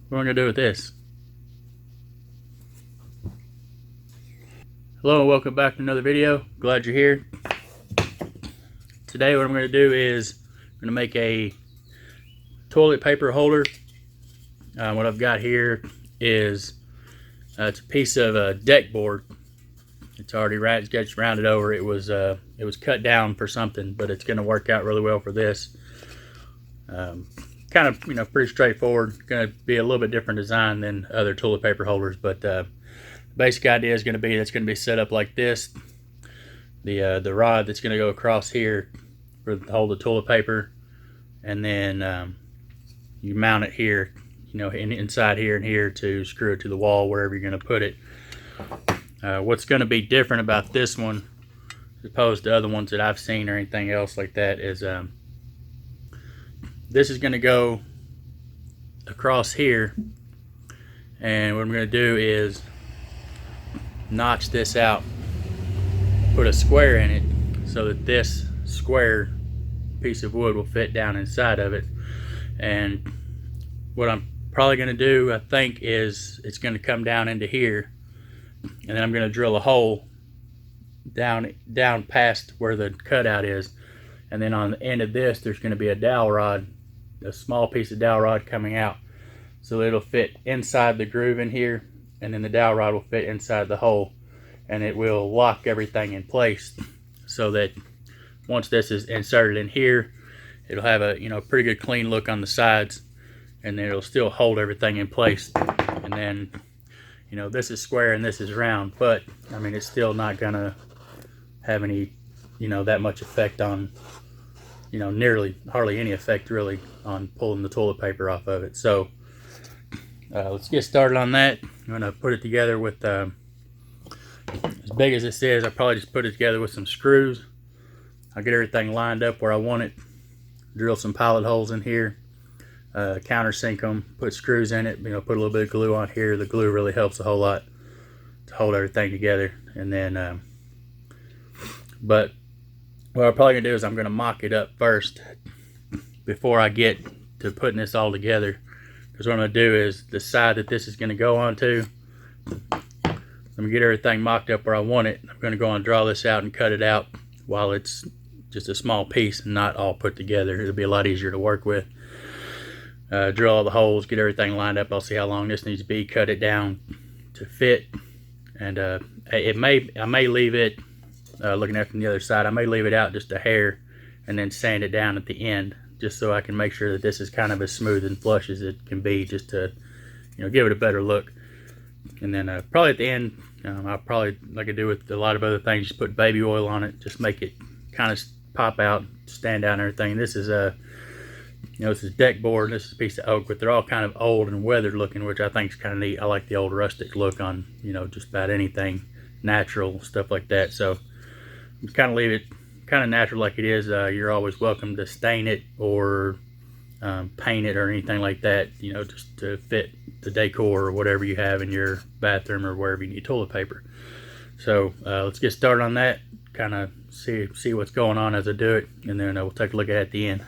What am I going to do with this? Hello and welcome back to another video. Glad you're here. Today what I'm going to do is I'm going to make a toilet paper holder. What I've got here is it's a piece of deck board. It's already rounded over. It was cut down for something, but it's going to work out really well for this. Kind of, pretty straightforward. Going to be a little bit different design than other toilet paper holders, but the basic idea is going to be that's going to be set up like this. The rod that's going to go across here for to hold the toilet paper, and then you mount it here, inside here and here to screw it to the wall wherever you're going to put it. What's going to be different about this one, as opposed to other ones that I've seen or anything else like that, is this is going to go across here, and what I'm going to do is notch this out, put a square in it so that this square piece of wood will fit down inside of it. And what I'm probably going to do, I think, is it's going to come down into here, and then I'm going to drill a hole down past where the cutout is, and then on the end of this there's going to be a dowel rod, a small piece of dowel rod coming out, so it'll fit inside the groove in here, and then the dowel rod will fit inside the hole, and it will lock everything in place so that once this is inserted in here, it'll have a pretty good clean look on the sides, and then it'll still hold everything in place. And then this is square and this is round, but I mean, it's still not gonna have any that much effect on hardly any effect really on pulling the toilet paper off of it. So let's get started on that. I'm gonna put it together with as big as this is, I probably just put it together with some screws. I'll get everything lined up where I want it, drill some pilot holes in here, countersink them, put screws in it, put a little bit of glue on here. The glue really helps a whole lot to hold everything together. And then but what I'm probably gonna do is I'm gonna mock it up first before I get to putting this all together, because what I'm gonna do is the side that this is gonna go onto, let me get everything mocked up where I want it. I'm gonna go and draw this out and cut it out while it's just a small piece and not all put together. It'll be a lot easier to work with. Drill all the holes, get everything lined up. I'll see how long this needs to be, cut it down to fit, and I may leave it, looking at it from the other side, I may leave it out just a hair and then sand it down at the end, just so I can make sure that this is kind of as smooth and flush as it can be, just to give it a better look. And then probably at the end, I'll probably, like I do with a lot of other things, just put baby oil on it, just make it kind of pop out, stand out and everything. This is this is deck board, this is a piece of oak, but they're all kind of old and weathered looking, which I think is kind of neat. I like the old rustic look on just about anything natural, stuff like that. So just kind of leave it kind of natural like it is. You're always welcome to stain it or paint it or anything like that, just to fit the decor or whatever you have in your bathroom or wherever you need toilet paper. So let's get started on that, kind of see what's going on as I do it, and then we'll take a look at it at the end.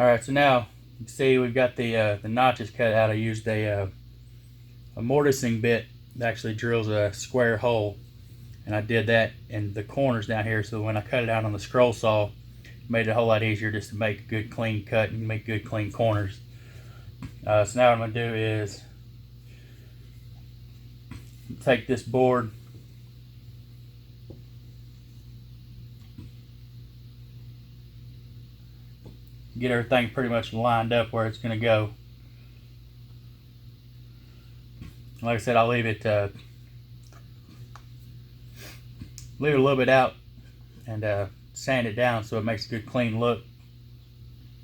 Alright, so now you can see we've got the notches cut out. I used a mortising bit that actually drills a square hole, and I did that in the corners down here, so when I cut it out on the scroll saw, it made it a whole lot easier just to make a good clean cut and make good clean corners. So now what I'm going to do is take this board, get everything pretty much lined up where it's going to go. Like I said, I'll leave it a little bit out and sand it down so it makes a good clean look.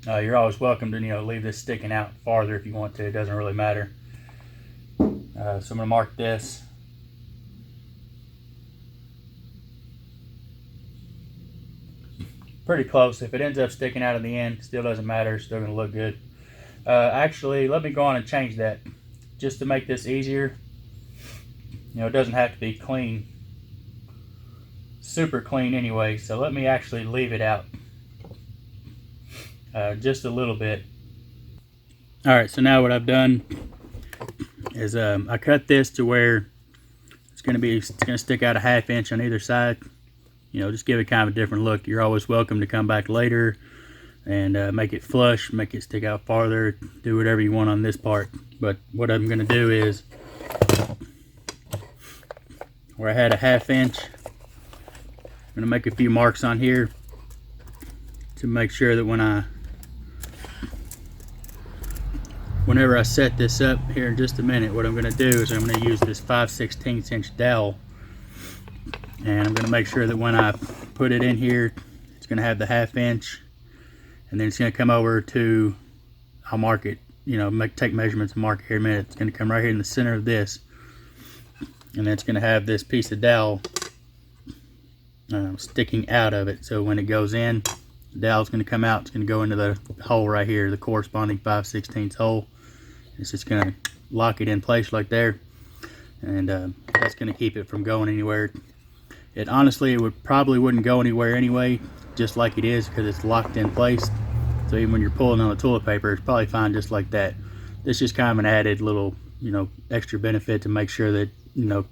You're always welcome to leave this sticking out farther if you want to. It doesn't really matter. So I'm going to mark this. Pretty close. If it ends up sticking out in the end, still doesn't matter. It's still going to look good. Actually, let me go on and change that just to make this easier. It doesn't have to be clean, super clean anyway. So let me actually leave it out just a little bit. All right. So now what I've done is I cut this to where it's going to stick out a 1/2 inch on either side. Just give it kind of a different look. You're always welcome to come back later and make it flush, make it stick out farther, do whatever you want on this part. But what I'm going to do is, where I had a 1/2 inch, I'm going to make a few marks on here to make sure that whenever I set this up here in just a minute, what I'm going to do is I'm going to use this 5/16 inch dowel. And I'm going to make sure that when I put it in here, it's going to have the 1/2 inch, and then it's going to come over to, I'll mark it, take measurements and mark it here in a minute. It's going to come right here in the center of this, and then it's going to have this piece of dowel sticking out of it. So when it goes in, the dowel's going to come out. It's going to go into the hole right here, the corresponding 5/16 hole. It's just going to lock it in place like there, and that's going to keep it from going anywhere. Honestly, it probably wouldn't go anywhere anyway, just like it is, because it's locked in place. So even when you're pulling on the toilet paper, it's probably fine just like that. This is just kind of an added little, extra benefit to make sure that,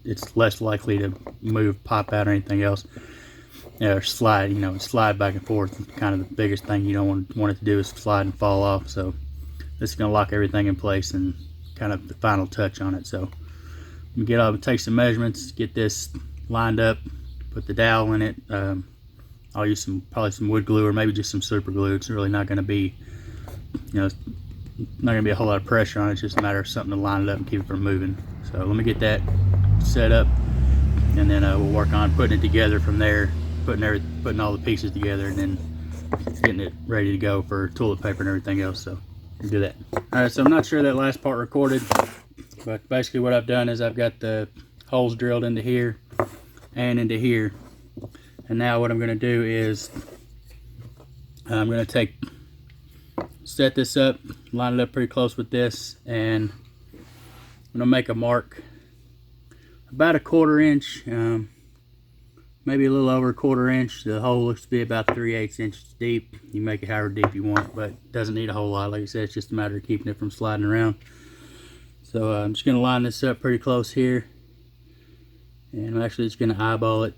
it's less likely to move, pop out, or anything else. Or slide, slide back and forth. Kind of the biggest thing you don't want it to do is slide and fall off. So this is going to lock everything in place and kind of the final touch on it. So I'm going to take some measurements, get this lined up. Put the dowel in it. I'll use probably some wood glue or maybe just some super glue. It's really not going to be, not going to be a whole lot of pressure on it. It's just a matter of something to line it up and keep it from moving. So let me get that set up, and then we'll work on putting it together from there, putting all the pieces together, and then getting it ready to go for toilet paper and everything else. So we'll do that. All right. So I'm not sure that last part recorded, but basically what I've done is I've got the holes drilled into here and into here, and now what I'm going to do is I'm going to set this up, line it up pretty close with this, and I'm going to make a mark about a 1/4 inch, maybe a little over a 1/4 inch. The hole looks to be about 3/8 inches deep. You make it however deep you want, but it doesn't need a whole lot. Like I said, it's just a matter of keeping it from sliding around. So I'm just going to line this up pretty close here. And I'm actually just going to eyeball it.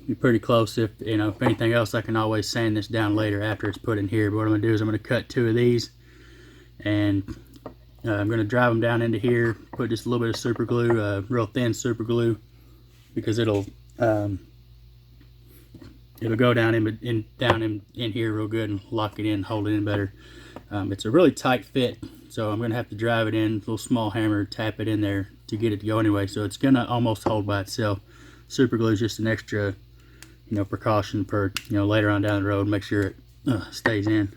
Be pretty close. If anything else, I can always sand this down later after it's put in here. But what I'm going to do is I'm going to cut 2 of these, and I'm going to drive them down into here. Put just a little bit of super glue, real thin super glue, because it'll go down in here real good and lock it in, hold it in better. It's a really tight fit, so I'm going to have to drive it in, a little small hammer, tap it in there to get it to go anyway. So it's going to almost hold by itself. Super glue is just an extra, precaution for, later on down the road, make sure it stays in.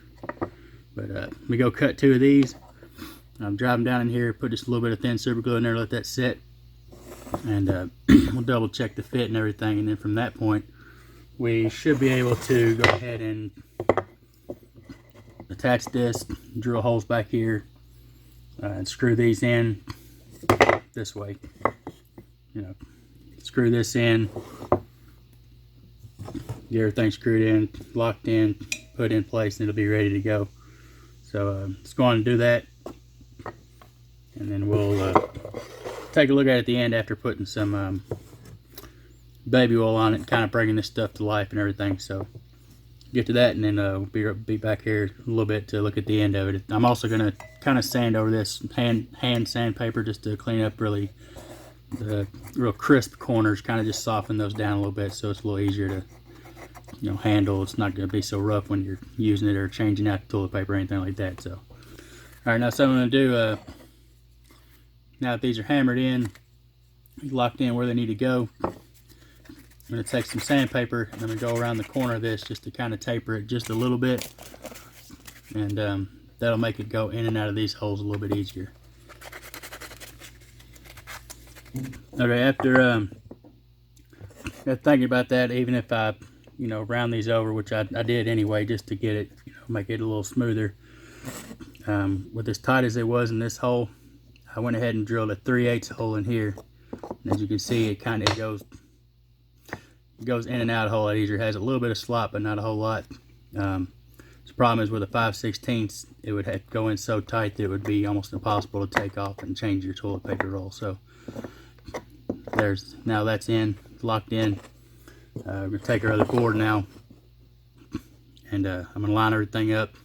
But let me go cut 2 of these. I'm driving down in here, put just a little bit of thin super glue in there, let that set, and we'll double check the fit and everything, and then from that point we should be able to go ahead and attach this, drill holes back here, and screw these in this way. Screw this in, get everything screwed in, locked in, put in place and it'll be ready to go. So let's go on and do that, and then we'll take a look at it at the end after putting some baby oil on it and kind of bringing this stuff to life and everything. So get to that, and then we'll be back here a little bit to look at the end of it. I'm also going to kind of sand over this hand sandpaper just to clean up really the real crisp corners, kind of just soften those down a little bit so it's a little easier to handle. It's not going to be so rough when you're using it or changing out the toilet paper or anything like that. So alright, now so I'm going to do now that these are hammered in, locked in where they need to go, I'm going to take some sandpaper and I'm going to go around the corner of this just to kind of taper it just a little bit, and that'll make it go in and out of these holes a little bit easier. Okay, after thinking about that, even if I round these over, which I did anyway just to get it, make it a little smoother, with as tight as it was in this hole, I went ahead and drilled a 3/8 hole in here, and as you can see, it kind of goes in and out a whole lot easier. It has a little bit of slop, but not a whole lot. The problem is with a 5/16, it would have to go in so tight that it would be almost impossible to take off and change your toilet paper roll. So now that's in, locked in. We're going to take our other board now, and I'm going to line everything up,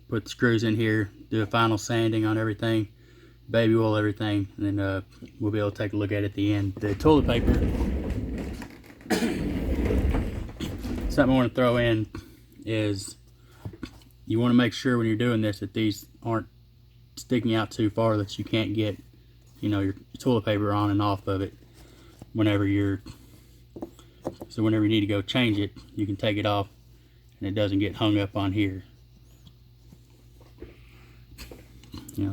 put the screws in here, do a final sanding on everything, baby oil everything, and then we'll be able to take a look at it at the end. The toilet paper, something I want to throw in is you want to make sure when you're doing this that these aren't sticking out too far that you can't get your toilet paper on and off of it whenever you need to go change it, you can take it off and it doesn't get hung up on here.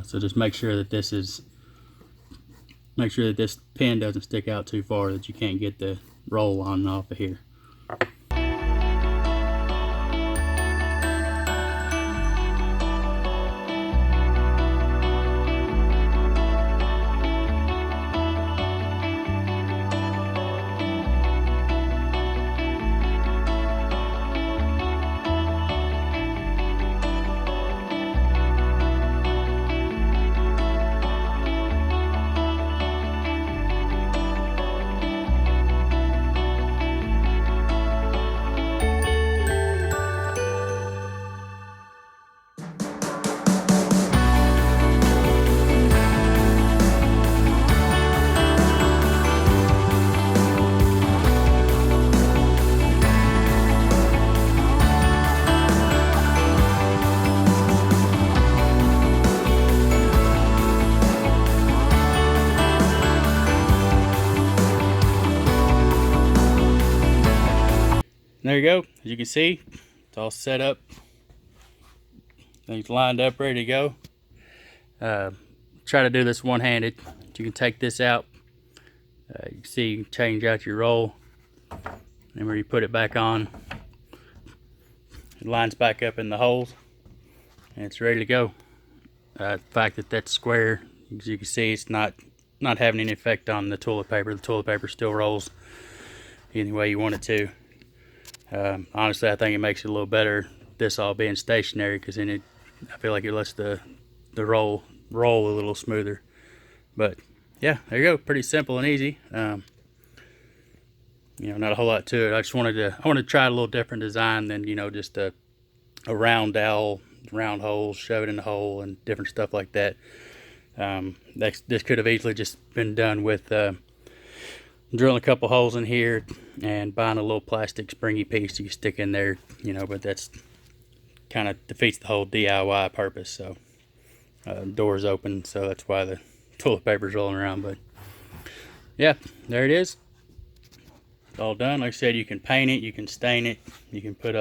So just make sure that this pin doesn't stick out too far that you can't get the roll on and off of here. There you go. As you can see, it's all set up. Things lined up, ready to go. Try to do this one-handed. You can take this out. You can see you can change out your roll. And where you put it back on, it lines back up in the holes, and it's ready to go. The fact that that's square, as you can see, it's not having any effect on the toilet paper. The toilet paper still rolls any way you want it to. Honestly, I think it makes it a little better, this all being stationary, because then I feel like it lets the roll a little smoother. But yeah, there you go. Pretty simple and easy. Not a whole lot to it. I wanted to try a little different design than just a round dowel, round holes, shove it in the hole, and different stuff like that. This could have easily just been done with drilling a couple holes in here and buying a little plastic springy piece you can stick in there, but that's kind of defeats the whole DIY purpose. So door's open, so that's why the toilet paper's rolling around. But yeah, there it is. It's all done. Like I said, you can paint it, you can stain it, you can put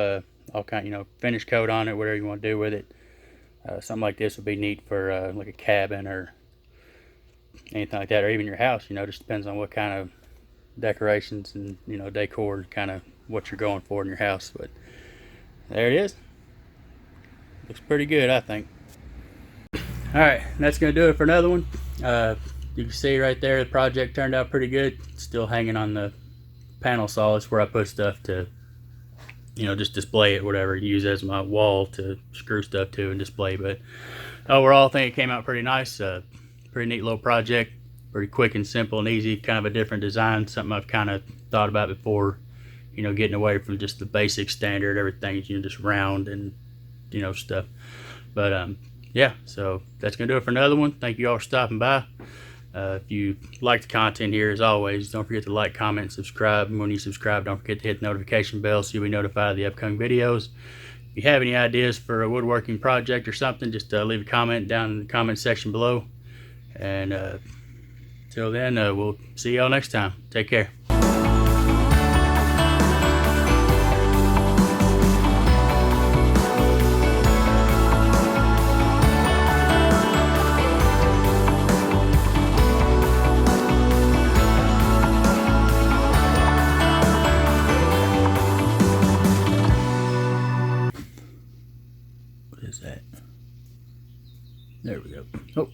all kind, finish coat on it, whatever you want to do with it. Something like this would be neat for like a cabin or anything like that, or even your house. Just depends on what kind of decorations and decor, kind of what you're going for in your house. But there it is. Looks pretty good, I think. All right, that's gonna do it for another one. You can see right there the project turned out pretty good. It's still hanging on the panel saw. It's where I put stuff to you know, just display it, whatever, use as my wall to screw stuff to and display. But overall, I think it came out pretty nice. Pretty neat little project, pretty quick and simple and easy, kind of a different design, something I've kind of thought about before, you know, getting away from just the basic standard, everything's, you know, just round and, you know, stuff. But yeah, so that's gonna do it for another one. Thank you all for stopping by. If you like the content here, as always, don't forget to like, comment, and subscribe. And when you subscribe, don't forget to hit the notification bell so you'll be notified of the upcoming videos. If you have any ideas for a woodworking project or something, just leave a comment down in the comment section below. And till then, we'll see y'all next time. Take care. What is that? There we go. Oh.